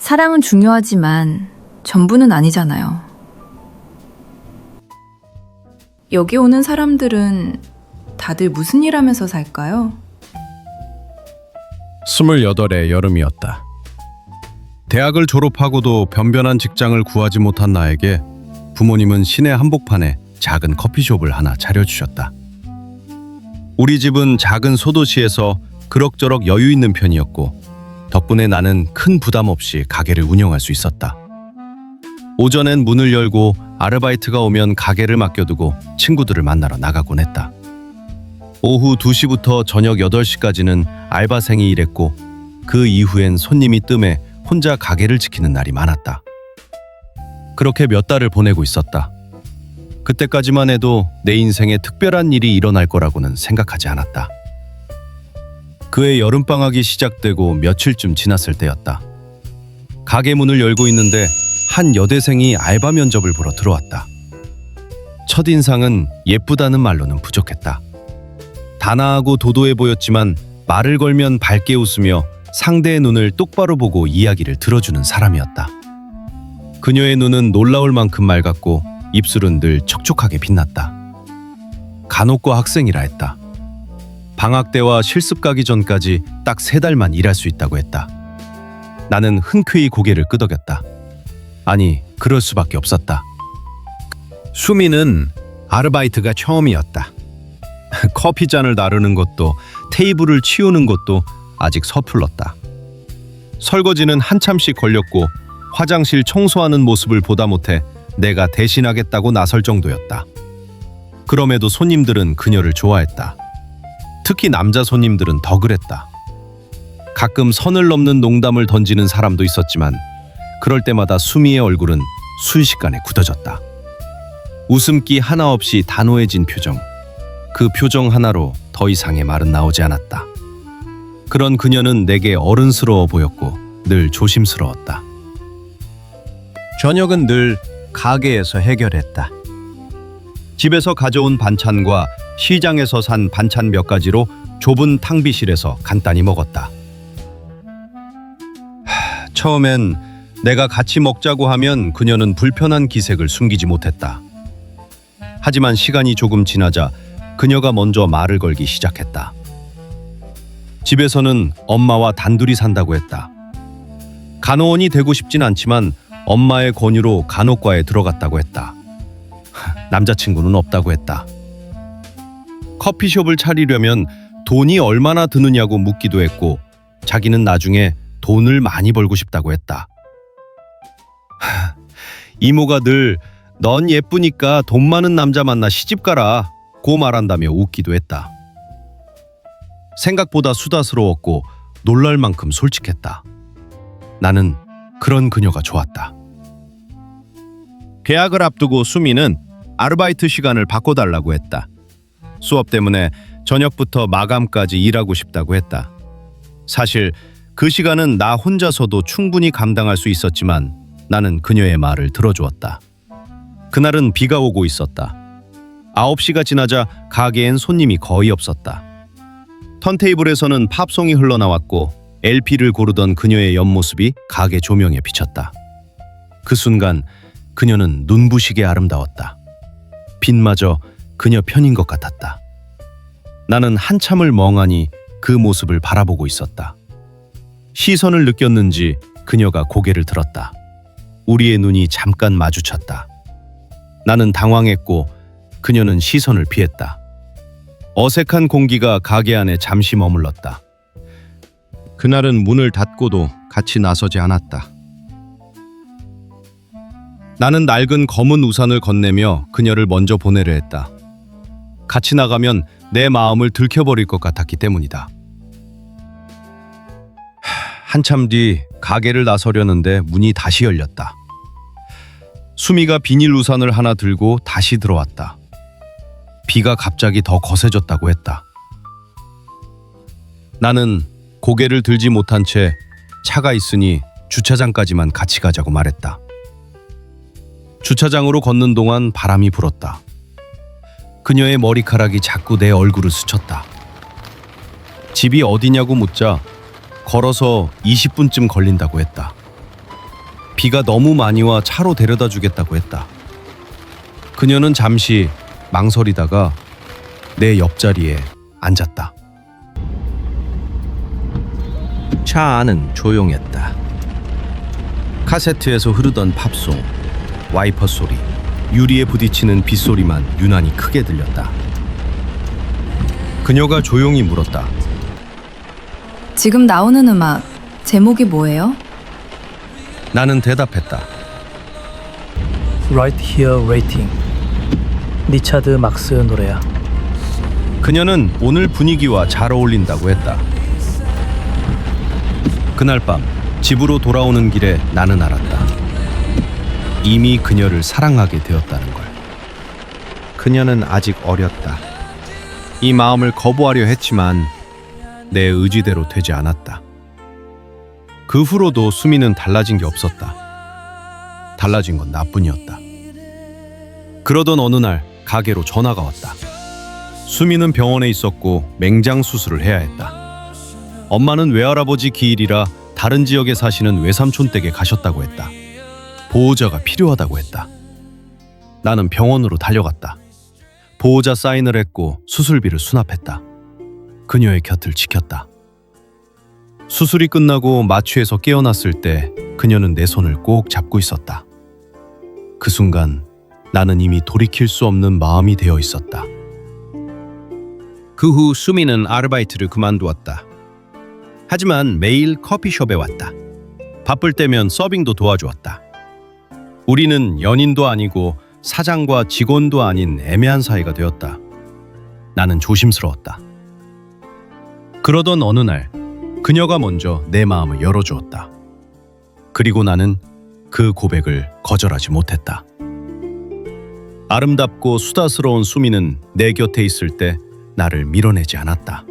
사랑은 중요하지만 전부는 아니잖아요. 여기 오는 사람들은 다들 무슨 일 하면서 살까요? 28의 여름이었다. 대학을 졸업하고도 변변한 직장을 구하지 못한 나에게 부모님은 시내 한복판에 작은 커피숍을 하나 차려주셨다. 우리 집은 작은 소도시에서 그럭저럭 여유 있는 편이었고 덕분에 나는 큰 부담 없이 가게를 운영할 수 있었다. 오전엔 문을 열고 아르바이트가 오면 가게를 맡겨두고 친구들을 만나러 나가곤 했다. 오후 2시부터 저녁 8시까지는 알바생이 일했고 그 이후엔 손님이 뜸해 혼자 가게를 지키는 날이 많았다. 그렇게 몇 달을 보내고 있었다. 그때까지만 해도 내 인생에 특별한 일이 일어날 거라고는 생각하지 않았다. 그해 여름방학이 시작되고 며칠쯤 지났을 때였다. 가게 문을 열고 있는데 한 여대생이 알바 면접을 보러 들어왔다. 첫인상은 예쁘다는 말로는 부족했다. 단아하고 도도해 보였지만 말을 걸면 밝게 웃으며 상대의 눈을 똑바로 보고 이야기를 들어주는 사람이었다. 그녀의 눈은 놀라울 만큼 맑았고 입술은 늘 촉촉하게 빛났다. 간호과 학생이라 했다. 방학 때와 실습 가기 전까지 딱 3달만 일할 수 있다고 했다. 나는 흔쾌히 고개를 끄덕였다. 아니, 그럴 수밖에 없었다. 수미는 아르바이트가 처음이었다. 커피잔을 나르는 것도 테이블을 치우는 것도 아직 서툴렀다. 설거지는 한참씩 걸렸고 화장실 청소하는 모습을 보다 못해 내가 대신하겠다고 나설 정도였다. 그럼에도 손님들은 그녀를 좋아했다. 특히 남자 손님들은 더 그랬다. 가끔 선을 넘는 농담을 던지는 사람도 있었지만 그럴 때마다 수미의 얼굴은 순식간에 굳어졌다. 웃음기 하나 없이 단호해진 표정. 그 표정 하나로 더 이상의 말은 나오지 않았다. 그런 그녀는 내게 어른스러워 보였고 늘 조심스러웠다. 저녁은 늘 가게에서 해결했다. 집에서 가져온 반찬과 시장에서 산 반찬 몇 가지로 좁은 탕비실에서 간단히 먹었다. 처음엔 내가 같이 먹자고 하면 그녀는 불편한 기색을 숨기지 못했다. 하지만 시간이 조금 지나자 그녀가 먼저 말을 걸기 시작했다. 집에서는 엄마와 단둘이 산다고 했다. 간호원이 되고 싶진 않지만 엄마의 권유로 간호과에 들어갔다고 했다. 남자친구는 없다고 했다. 커피숍을 차리려면 돈이 얼마나 드느냐고 묻기도 했고 자기는 나중에 돈을 많이 벌고 싶다고 했다. 이모가 늘 넌 예쁘니까 돈 많은 남자 만나 시집가라 고 말한다며 웃기도 했다. 생각보다 수다스러웠고 놀랄 만큼 솔직했다. 나는 그런 그녀가 좋았다. 계약을 앞두고 수미는 아르바이트 시간을 바꿔달라고 했다. 수업 때문에 저녁부터 마감까지 일하고 싶다고 했다. 사실 그 시간은 나 혼자서도 충분히 감당할 수 있었지만 나는 그녀의 말을 들어주었다. 그날은 비가 오고 있었다. 9시가 지나자 가게엔 손님이 거의 없었다. 턴테이블에서는 팝송이 흘러나왔고 LP를 고르던 그녀의 옆모습이 가게 조명에 비쳤다. 그 순간 그녀는 눈부시게 아름다웠다. 빛마저 그녀 편인 것 같았다. 나는 한참을 멍하니 그 모습을 바라보고 있었다. 시선을 느꼈는지 그녀가 고개를 들었다. 우리의 눈이 잠깐 마주쳤다. 나는 당황했고 그녀는 시선을 피했다. 어색한 공기가 가게 안에 잠시 머물렀다. 그날은 문을 닫고도 같이 나서지 않았다. 나는 낡은 검은 우산을 건네며 그녀를 먼저 보내려 했다. 같이 나가면 내 마음을 들켜버릴 것 같았기 때문이다. 한참 뒤 가게를 나서려는데 문이 다시 열렸다. 수미가 비닐 우산을 하나 들고 다시 들어왔다. 비가 갑자기 더 거세졌다고 했다. 나는 고개를 들지 못한 채 차가 있으니 주차장까지만 같이 가자고 말했다. 주차장으로 걷는 동안 바람이 불었다. 그녀의 머리카락이 자꾸 내 얼굴을 스쳤다. 집이 어디냐고 묻자 걸어서 20분쯤 걸린다고 했다. 비가 너무 많이 와 차로 데려다 주겠다고 했다. 그녀는 잠시 망설이다가 내 옆자리에 앉았다. 차 안은 조용했다. 카세트에서 흐르던 팝송, 와이퍼 소리, 유리에 부딪히는 빗소리만 유난히 크게 들렸다. 그녀가 조용히 물었다. 지금 나오는 음악 제목이 뭐예요? 나는 대답했다. Right Here Waiting. 리차드 막스 노래야. 그녀는 오늘 분위기와 잘 어울린다고 했다. 그날 밤 집으로 돌아오는 길에 나는 알았다. 이미 그녀를 사랑하게 되었다는 걸. 그녀는 아직 어렸다. 이 마음을 거부하려 했지만 내 의지대로 되지 않았다. 그 후로도 수미는 달라진 게 없었다. 달라진 건 나뿐이었다. 그러던 어느 날 가게로 전화가 왔다. 수미는 병원에 있었고 맹장 수술을 해야 했다. 엄마는 외할아버지 기일이라 다른 지역에 사시는 외삼촌 댁에 가셨다고 했다. 보호자가 필요하다고 했다. 나는 병원으로 달려갔다. 보호자 사인을 했고 수술비를 수납했다. 그녀의 곁을 지켰다. 수술이 끝나고 마취에서 깨어났을 때 그녀는 내 손을 꼭 잡고 있었다. 그 순간 나는 이미 돌이킬 수 없는 마음이 되어 있었다. 그 후 수미는 아르바이트를 그만두었다. 하지만 매일 커피숍에 왔다. 바쁠 때면 서빙도 도와주었다. 우리는 연인도 아니고 사장과 직원도 아닌 애매한 사이가 되었다. 나는 조심스러웠다. 그러던 어느 날 그녀가 먼저 내 마음을 열어주었다. 그리고 나는 그 고백을 거절하지 못했다. 아름답고 수다스러운 수미는 내 곁에 있을 때 나를 밀어내지 않았다.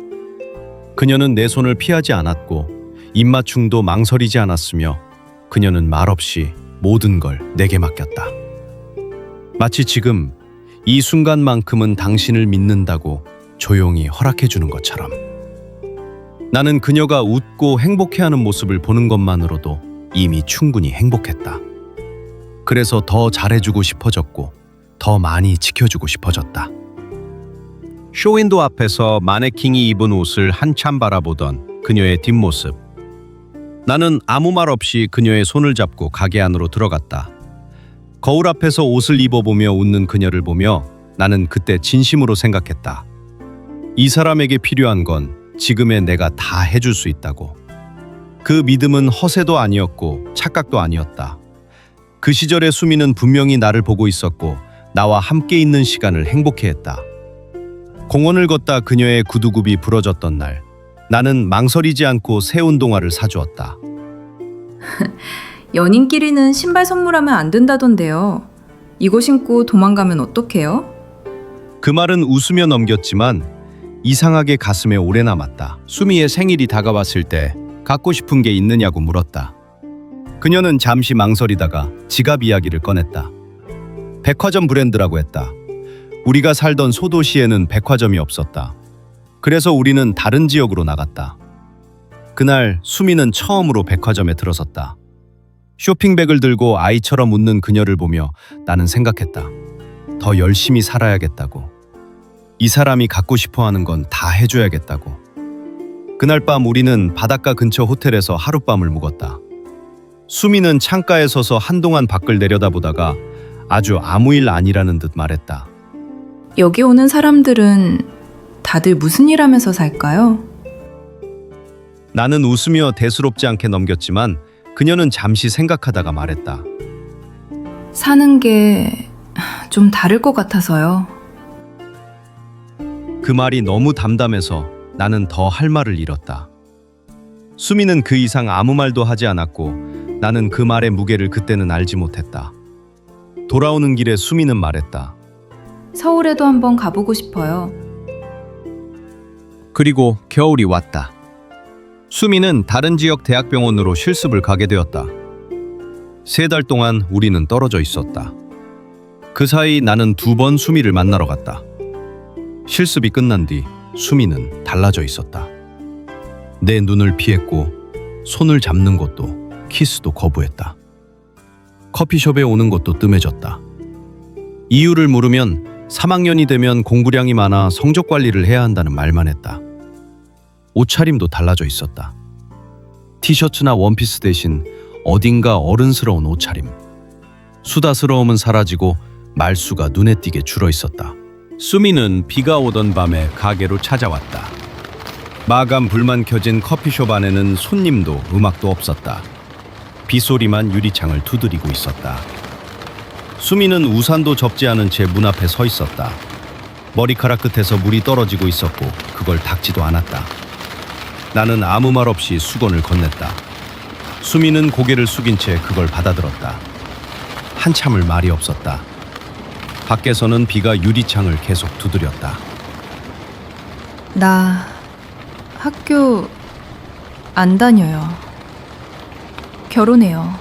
그녀는 내 손을 피하지 않았고 입맞춤도 망설이지 않았으며 그녀는 말없이 모든 걸 내게 맡겼다. 마치 지금 이 순간만큼은 당신을 믿는다고 조용히 허락해 주는 것처럼. 나는 그녀가 웃고 행복해하는 모습을 보는 것만으로도 이미 충분히 행복했다. 그래서 더 잘해주고 싶어졌고 더 많이 지켜주고 싶어졌다. 쇼윈도 앞에서 마네킹이 입은 옷을 한참 바라보던 그녀의 뒷모습. 나는 아무 말 없이 그녀의 손을 잡고 가게 안으로 들어갔다. 거울 앞에서 옷을 입어보며 웃는 그녀를 보며 나는 그때 진심으로 생각했다. 이 사람에게 필요한 건 지금의 내가 다 해줄 수 있다고. 그 믿음은 허세도 아니었고 착각도 아니었다. 그 시절의 수미는 분명히 나를 보고 있었고 나와 함께 있는 시간을 행복해했다. 공원을 걷다 그녀의 구두굽이 부러졌던 날, 나는 망설이지 않고 새 운동화를 사주었다. 연인끼리는 신발 선물하면 안 된다던데요. 이거 신고 도망가면 어떡해요? 그 말은 웃으며 넘겼지만 이상하게 가슴에 오래 남았다. 수미의 생일이 다가왔을 때 갖고 싶은 게 있느냐고 물었다. 그녀는 잠시 망설이다가 지갑 이야기를 꺼냈다. 백화점 브랜드라고 했다. 우리가 살던 소도시에는 백화점이 없었다. 그래서 우리는 다른 지역으로 나갔다. 그날 수미는 처음으로 백화점에 들어섰다. 쇼핑백을 들고 아이처럼 웃는 그녀를 보며 나는 생각했다. 더 열심히 살아야겠다고. 이 사람이 갖고 싶어하는 건 다 해줘야겠다고. 그날 밤 우리는 바닷가 근처 호텔에서 하룻밤을 묵었다. 수미는 창가에 서서 한동안 밖을 내려다보다가 아주 아무 일 아니라는 듯 말했다. 여기 오는 사람들은 다들 무슨 일 하면서 살까요? 나는 웃으며 대수롭지 않게 넘겼지만 그녀는 잠시 생각하다가 말했다. 사는 게 좀 다를 것 같아서요. 그 말이 너무 담담해서 나는 더 할 말을 잃었다. 수미는 그 이상 아무 말도 하지 않았고 나는 그 말의 무게를 그때는 알지 못했다. 돌아오는 길에 수미는 말했다. 서울에도 한번 가보고 싶어요. 그리고 겨울이 왔다. 수미는 다른 지역 대학병원으로 실습을 가게 되었다. 3달 동안 우리는 떨어져 있었다. 그 사이 나는 2번 수미를 만나러 갔다. 실습이 끝난 뒤 수미는 달라져 있었다. 내 눈을 피했고 손을 잡는 것도 키스도 거부했다. 커피숍에 오는 것도 뜸해졌다. 이유를 물으면 3학년이 되면 공부량이 많아 성적 관리를 해야 한다는 말만 했다. 옷차림도 달라져 있었다. 티셔츠나 원피스 대신 어딘가 어른스러운 옷차림. 수다스러움은 사라지고 말수가 눈에 띄게 줄어 있었다. 수미는 비가 오던 밤에 가게로 찾아왔다. 마감 불만 켜진 커피숍 안에는 손님도 음악도 없었다. 빗소리만 유리창을 두드리고 있었다. 수미는 우산도 접지 않은 채 문 앞에 서 있었다. 머리카락 끝에서 물이 떨어지고 있었고 그걸 닦지도 않았다. 나는 아무 말 없이 수건을 건넸다. 수미는 고개를 숙인 채 그걸 받아들었다. 한참을 말이 없었다. 밖에서는 비가 유리창을 계속 두드렸다. 나 학교 안 다녀요. 결혼해요.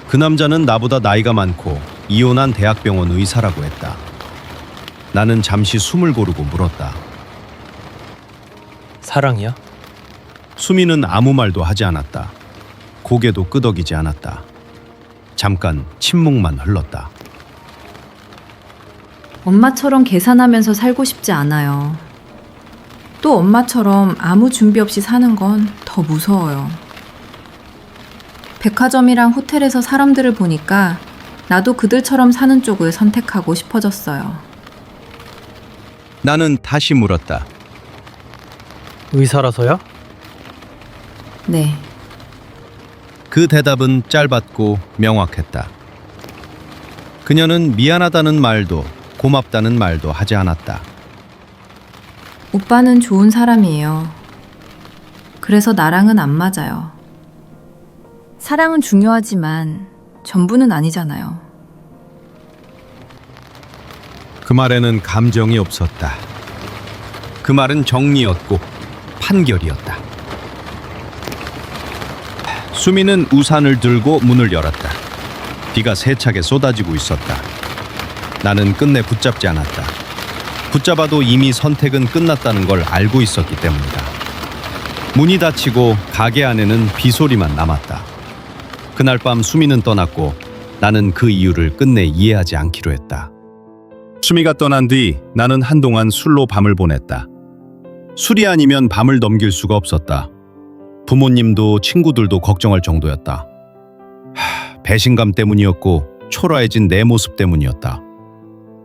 그 남자는 나보다 나이가 많고 이혼한 대학병원 의사라고 했다. 나는 잠시 숨을 고르고 물었다. 사랑이야? 수미는 아무 말도 하지 않았다. 고개도 끄덕이지 않았다. 잠깐 침묵만 흘렀다. 엄마처럼 계산하면서 살고 싶지 않아요. 또 엄마처럼 아무 준비 없이 사는 건 더 무서워요. 백화점이랑 호텔에서 사람들을 보니까 나도 그들처럼 사는 쪽을 선택하고 싶어졌어요. 나는 다시 물었다. 의사라서야? 네. 그 대답은 짧았고 명확했다. 그녀는 미안하다는 말도 고맙다는 말도 하지 않았다. 오빠는 좋은 사람이에요. 그래서 나랑은 안 맞아요. 사랑은 중요하지만 전부는 아니잖아요. 그 말에는 감정이 없었다. 그 말은 정리였고 판결이었다. 수미는 우산을 들고 문을 열었다. 비가 세차게 쏟아지고 있었다. 나는 끝내 붙잡지 않았다. 붙잡아도 이미 선택은 끝났다는 걸 알고 있었기 때문이다. 문이 닫히고 가게 안에는 비소리만 남았다. 그날 밤 수미는 떠났고 나는 그 이유를 끝내 이해하지 않기로 했다. 수미가 떠난 뒤 나는 한동안 술로 밤을 보냈다. 술이 아니면 밤을 넘길 수가 없었다. 부모님도 친구들도 걱정할 정도였다. 배신감 때문이었고 초라해진 내 모습 때문이었다.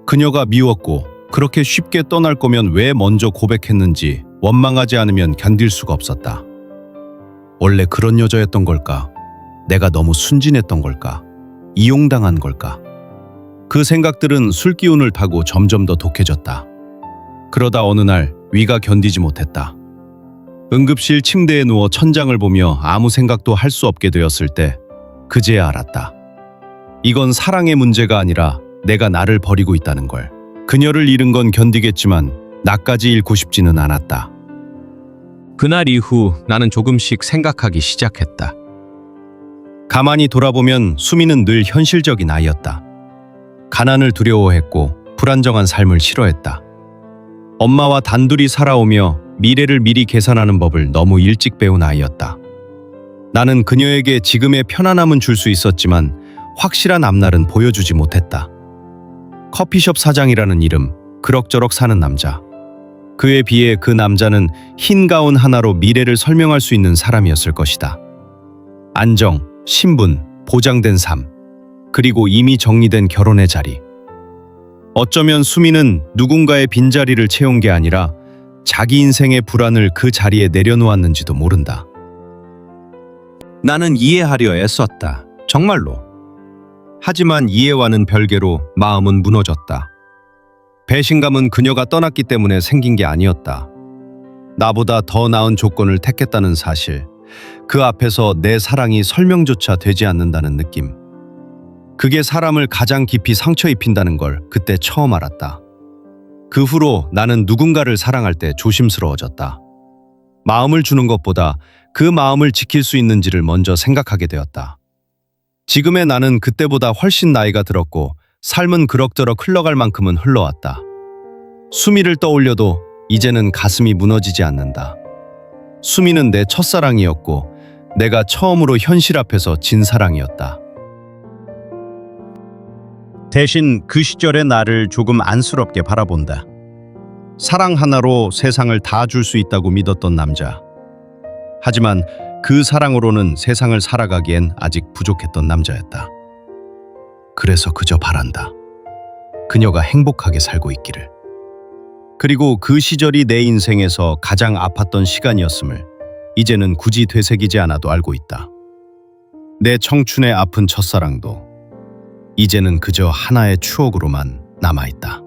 그녀가 미웠고 그렇게 쉽게 떠날 거면 왜 먼저 고백했는지 원망하지 않으면 견딜 수가 없었다. 원래 그런 여자였던 걸까? 내가 너무 순진했던 걸까? 이용당한 걸까? 그 생각들은 술 기운을 타고 점점 더 독해졌다. 그러다 어느 날 위가 견디지 못했다. 응급실 침대에 누워 천장을 보며 아무 생각도 할 수 없게 되었을 때 그제야 알았다. 이건 사랑의 문제가 아니라 내가 나를 버리고 있다는 걸. 그녀를 잃은 건 견디겠지만 나까지 잃고 싶지는 않았다. 그날 이후 나는 조금씩 생각하기 시작했다. 가만히 돌아보면 수미는 늘 현실적인 아이였다. 가난을 두려워했고 불안정한 삶을 싫어했다. 엄마와 단둘이 살아오며 미래를 미리 계산하는 법을 너무 일찍 배운 아이였다. 나는 그녀에게 지금의 편안함은 줄 수 있었지만 확실한 앞날은 보여주지 못했다. 커피숍 사장이라는 이름, 그럭저럭 사는 남자. 그에 비해 그 남자는 흰 가운 하나로 미래를 설명할 수 있는 사람이었을 것이다. 안정, 신분, 보장된 삶, 그리고 이미 정리된 결혼의 자리. 어쩌면 수미는 누군가의 빈자리를 채운 게 아니라 자기 인생의 불안을 그 자리에 내려놓았는지도 모른다. 나는 이해하려 애썼다. 정말로. 하지만 이해와는 별개로 마음은 무너졌다. 배신감은 그녀가 떠났기 때문에 생긴 게 아니었다. 나보다 더 나은 조건을 택했다는 사실, 그 앞에서 내 사랑이 설명조차 되지 않는다는 느낌. 그게 사람을 가장 깊이 상처 입힌다는 걸 그때 처음 알았다. 그 후로 나는 누군가를 사랑할 때 조심스러워졌다. 마음을 주는 것보다 그 마음을 지킬 수 있는지를 먼저 생각하게 되었다. 지금의 나는 그때보다 훨씬 나이가 들었고 삶은 그럭저럭 흘러갈 만큼은 흘러왔다. 수미를 떠올려도 이제는 가슴이 무너지지 않는다. 수미는 내 첫사랑이었고 내가 처음으로 현실 앞에서 진 사랑이었다. 대신 그 시절의 나를 조금 안쓰럽게 바라본다. 사랑 하나로 세상을 다 줄 수 있다고 믿었던 남자. 하지만 그 사랑으로는 세상을 살아가기엔 아직 부족했던 남자였다. 그래서 그저 바란다. 그녀가 행복하게 살고 있기를. 그리고 그 시절이 내 인생에서 가장 아팠던 시간이었음을 이제는 굳이 되새기지 않아도 알고 있다. 내 청춘의 아픈 첫사랑도 이제는 그저 하나의 추억으로만 남아있다.